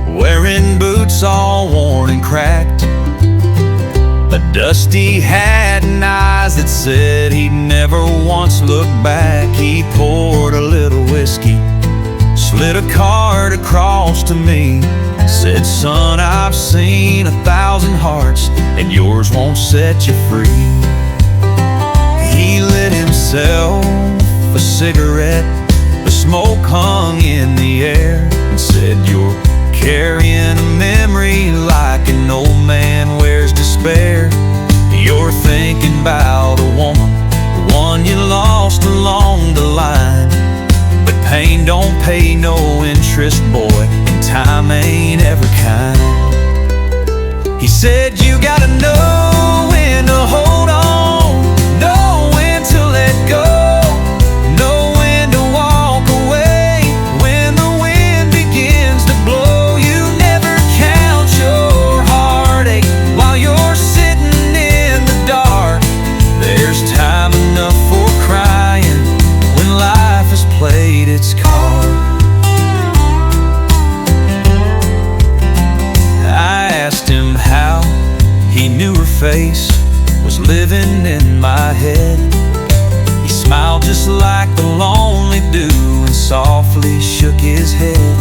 wearing boots all worn and cracked, a dusty hat and eyes that said he'd never once look back. He poured a little whiskey, slid a card across to me, said, "Son, I've seen 1,000 hearts, and yours won't set you free." He lit himself a cigarette, the smoke hung in the air, and said, "You're carrying a memory like an old man wears despair. You're thinking about a woman, the one you lost along the line. But pain don't pay no interest, boy, and time ain't ever kind." He said, "You gotta know when to hold on, know when to let go, know when to walk away when the wind begins to blow. You never count your heartache while you're sitting in the dark. There's time enough for crying when life has played its card." I asked him how he knew her face was living in my head. He smiled just like the lonely dew and softly shook his head.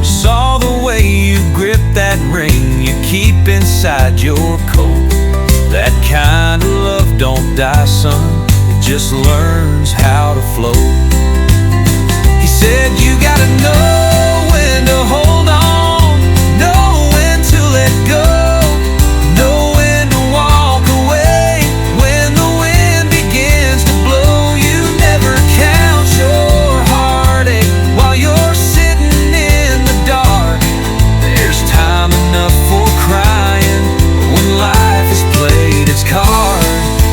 "Saw the way you grip that ring you keep inside your coat. That kind of love don't die, son, it just learns how to float." He said, "You gotta know when to hold on, know when to let go, know when to walk away when the wind begins to blow. You never count your heartache while you're sitting in the dark. There's time enough for crying when life has played its card."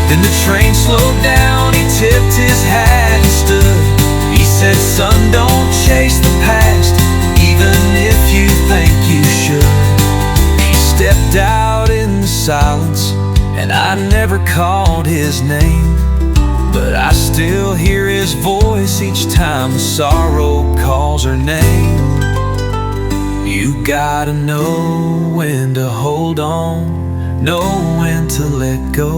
Then the train slowed down, he tipped his hat and stood. He said, "Son, don't chase the past, even if you think you should." He stepped out in the silence, and I never called his name, but I still hear his voice each time sorrow calls her name. You gotta know when to hold on, know when to let go,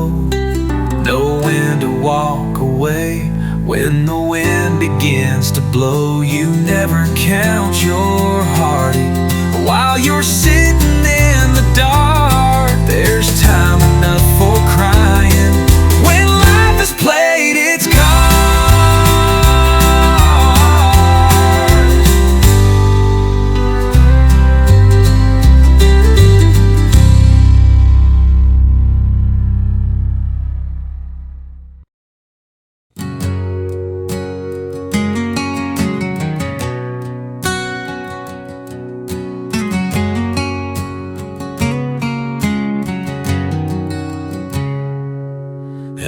know when to walk away when the wind begins to blow. You never count your heartache while you're sitting in the dark. There's time enough for crying when life has played its cards.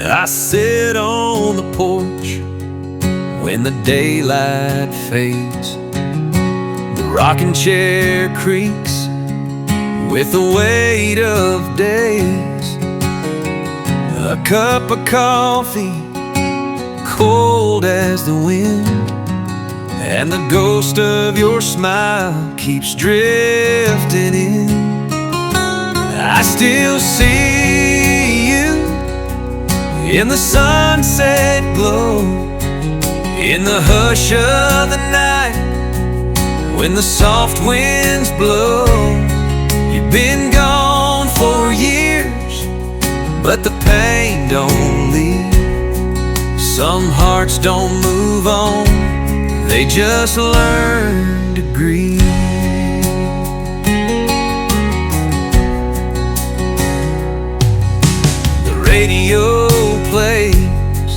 I sit on the porch when the daylight fades. The rocking chair creaks with the weight of days. A cup of coffee, cold as the wind, and the ghost of your smile keeps drifting in. I still see you in the sunset glow, in the hush of the night, when the soft winds blow. You've been gone for years, but the pain don't leave. Some hearts don't move on, they just learn to grieve. The radio plays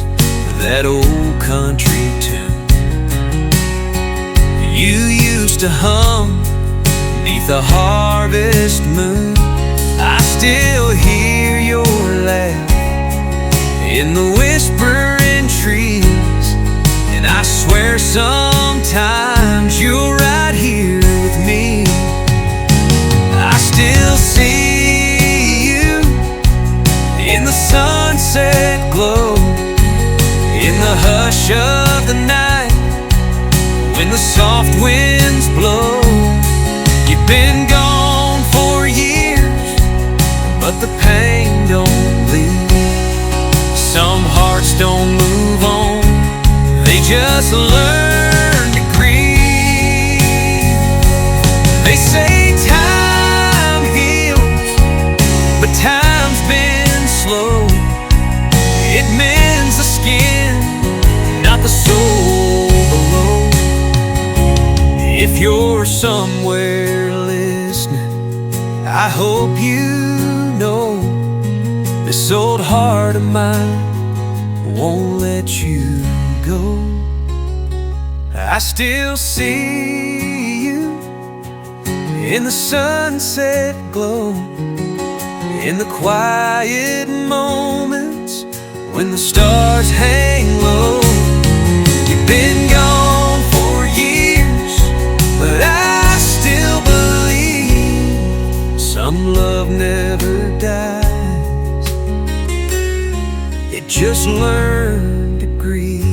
that old country tune you used to hum beneath the harvest moon. I still hear your laugh in the whispering trees, and I swear sometimes you're right here with me. I still see you in the sunset glow, in the hush of the night, when the soft winds blow. must learn to grieve. They say time heals, but time's been slow. It mends the skin, not the soul below. If you're somewhere listening, I hope you know this old heart of mine won't let you go. I still see you in the sunset glow, in the quiet moments when the stars hang low. You've been gone for years, but I still believe some love never dies. It just learned to grieve.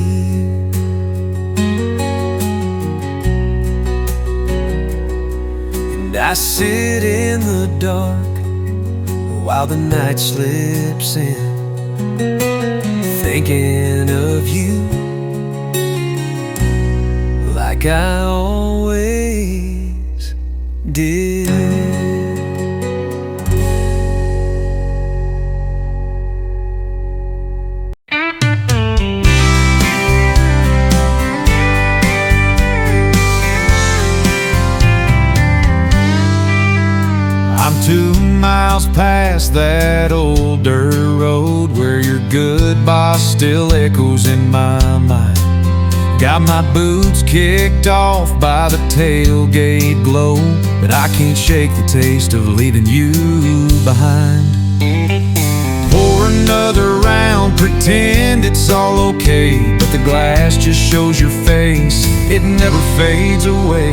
And I sit in the dark while the night slips in, thinking of you like I always did. I'm 2 miles past that old dirt road where your goodbye still echoes in my mind. Got my boots kicked off by the tailgate glow, but I can't shake the taste of leaving you behind. Pour another round, pretend it's all okay, but the glass just shows your face, it never fades away.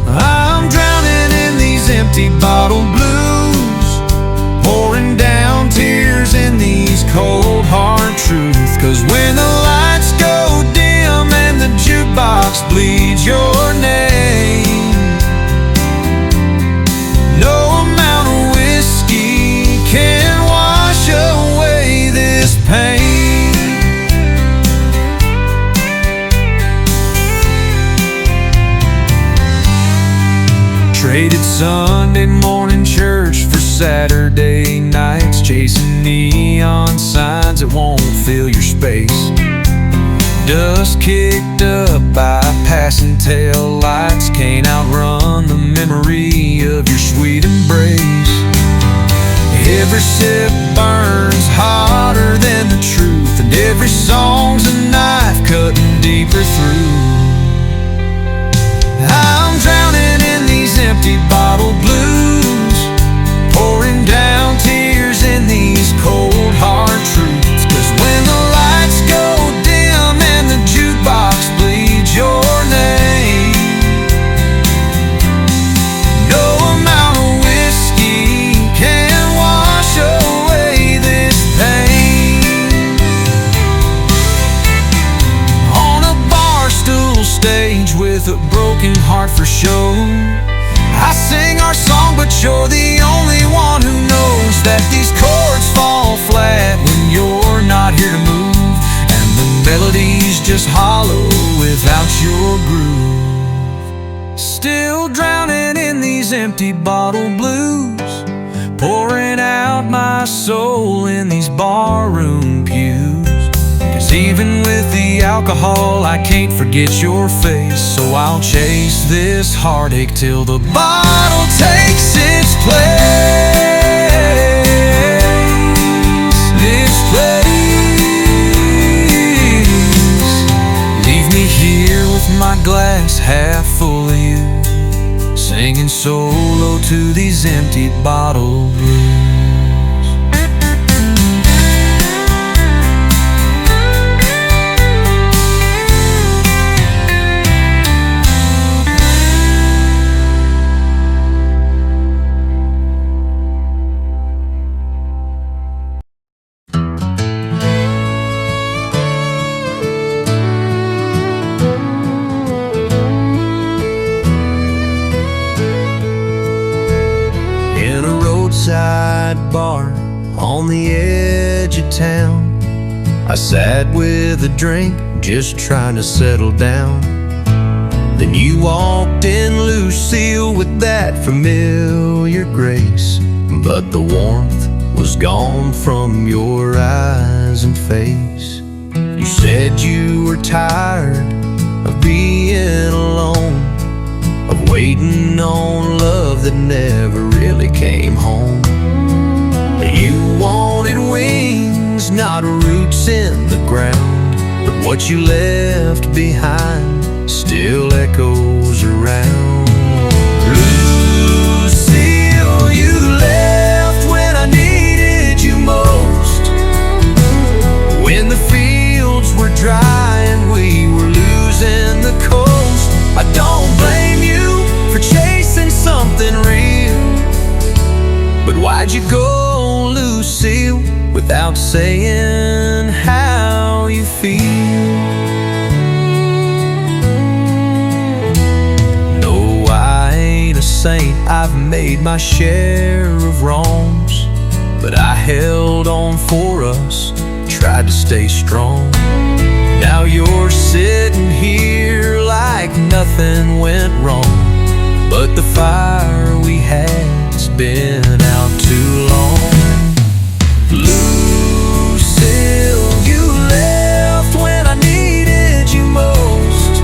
I'm drowning in these empty bottle blues, pouring down tears in these cold hard truths. 'Cause when the lights go dim and the jukebox bleeds your name, no amount of whiskey can wash away this pain. Traded Sunday morning church for Saturday nights, chasing neon signs that won't fill your space. Dust kicked up by passing tail lights can't outrun the memory of your sweet embrace. Every sip burns hotter than the truth, and every song's a knife cutting deeper through. I'm drowning in these empty bottle blues, pouring down tears in these cold hard truths. 'Cause when the lights go dim and the jukebox bleeds your name, no amount of whiskey can wash away this pain. On a bar stool stage with a broken heart for show, I sing our song, but you're the only one who knows that these chords fall flat when you're not here to move, and the melody's just hollow without your groove. Still drowning in these empty bottle blues, pouring out my soul in these barroom pews. 'Cause even with the alcohol, I can't forget your face, so I'll chase this heartache till the bottle takes its place. Its place. Leave me here with my glass half full of you, singing solo to these empty bottle blues. Bar on the edge of town, I sat with a drink just trying to settle down. Then you walked in, Lucille, with that familiar grace, but the warmth was gone from your eyes and face. You said you were tired of being alone, of waiting on love that never really came home. You wanted wings, not roots in the ground, but what you left behind still echoes around. Lucille, you left when I needed you most, when the fields were dry and we were losing the coast. I don't blame you for chasing something real, but why'd you go, Lucille, without saying how you feel? No, I ain't a saint, I've made my share of wrongs, but I held on for us, tried to stay strong. Now you're sitting here like nothing went wrong, but the fire we had's been out too long. Lucille, you left when I needed you most,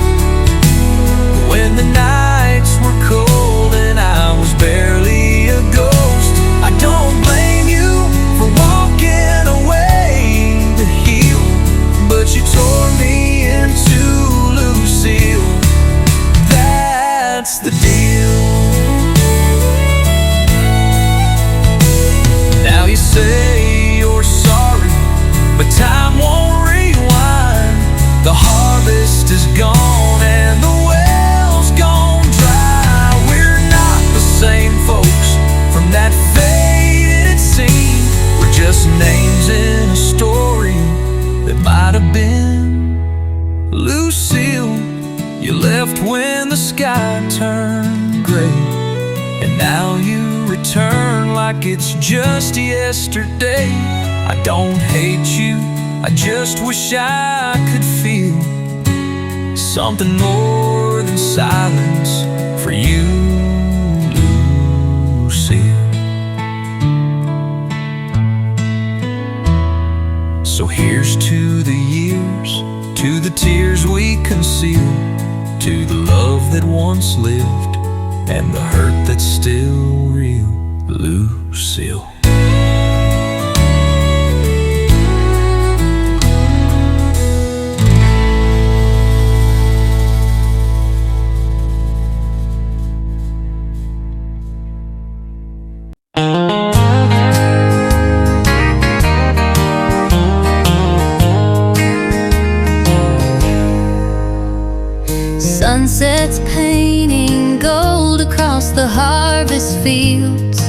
when the nights were cold and I was barely a ghost. I don't blame you for walking away to heal, but you tore me in two, Lucille. That's the deal. Now you say you're sorry, but time won't rewind. The harvest is gone and the well's gone dry. We're not the same folks from that faded scene. We're just names in a story that might have been. Lucille, you left when the sky turned gray, and now you return like it's just yesterday. I don't hate you, I just wish I could feel something more than silence for you, Lucille. So here's to the years, to the tears we conceal, to the love that once lived and the hurt that's still real, Lucille. Sunsets painting gold across the harvest fields.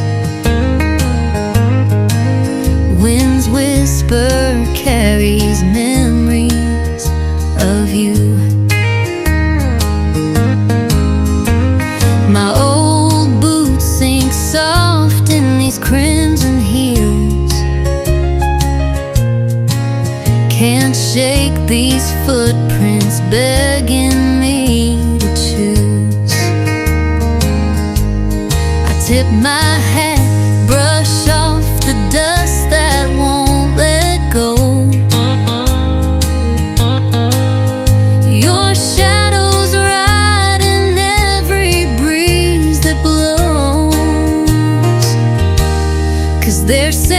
Wind's whisper carries memories of you. My old boots sink soft in these crimson heels. Can't shake these footprints begging me to choose. I tip my hat, brush off the dust that won't let go. Your shadow's right in every breeze that blows, 'cause they're saying